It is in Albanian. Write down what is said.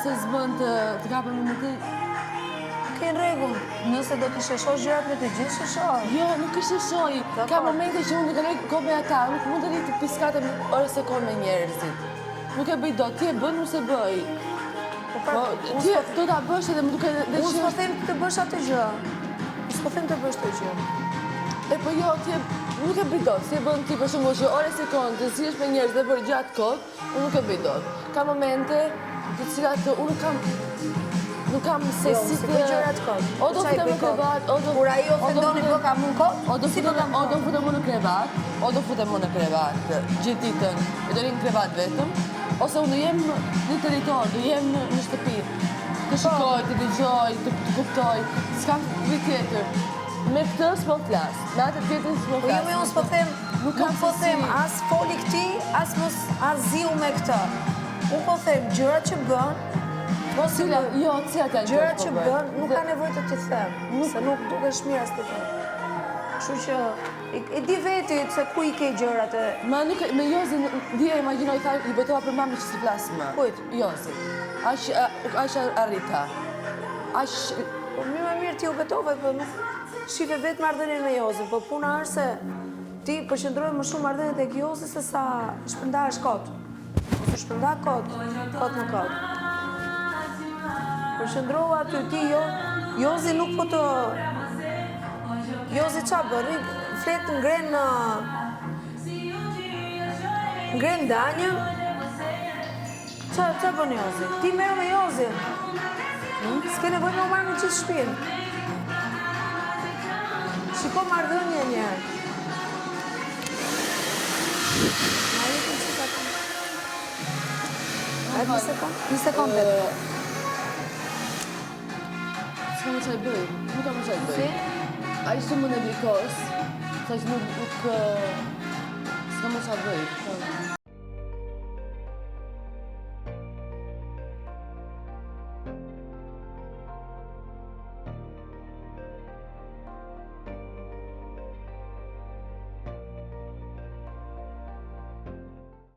nëse zbën të kapën me ty. Ke në rregull, nëse do të sheshosh gjërat me të gjithë, sheshosh. Jo, nuk është sheshoj. Ka momente që unë nuk kaloj kohë me ata, nuk mund të rrit të piskatë orë sekond me njerëzit. Nuk e bëj dot, ti e bën ose bëj. Po, ti do ta bësh edhe më duket Unë s'po them të bësh atë gjë. S'po them të bësh të gjë. E po jo, ti nuk e bëj dot. Si e bën ti për shembull që orë sekond të zihesh me njerëz dhe për gjatë kohë, unë nuk e bëj dot. Ka momente të cilat unë nuk kam se si të bëj gjërat kot. O do futem në krevat, kur ai ofendoni bë kam unë kot, o do futem në krevat, gjithë ditën, e do ri në krevat vetëm, ose unë jem në territor, do jem në shtëpi. Të shikoj, të dëgjoj, të kuptoj, s'kam vi tjetër. Me këtë s'po flas, me atë tjetër s'po flas. Po jo, unë s'po them, nuk po them as foli këti, as ziu me këtë. Unë po them gjërat që bën. Jo, cilat janë gjërat që bën, nuk ka nevojë të t'i them, se nuk dukesh mirë as të them. Kështu që e di veti se ku i ke gjërat e... Ma nuk, me Jozin, dhja imagjinoj, i betova për mami që si flasë më. Kujt? Jozin. Ash arrita. Po mirë ti u betove, po nuk shife vetë marrëdhënien me Jozin, po puna është se ti përqendroje më shumë marrëdhëniet tek Jozi se sa shpërndahesh kot. Ose shpërnda kot në kot. Përqendrova aty ti, Jozi nuk po të... Jozi qa bërri, flet ngren danjë. Qa bën Jozi? Ti merë me Jozi. S'ke nevoj me u marrë në gjithë shpinë. Shiko marrëdhënie njerë. Një sekund. S'ka më qaj bëj, nuk ka më qaj bëj. A ishte më në blikos, sa që nuk s'ka më qaj bëj.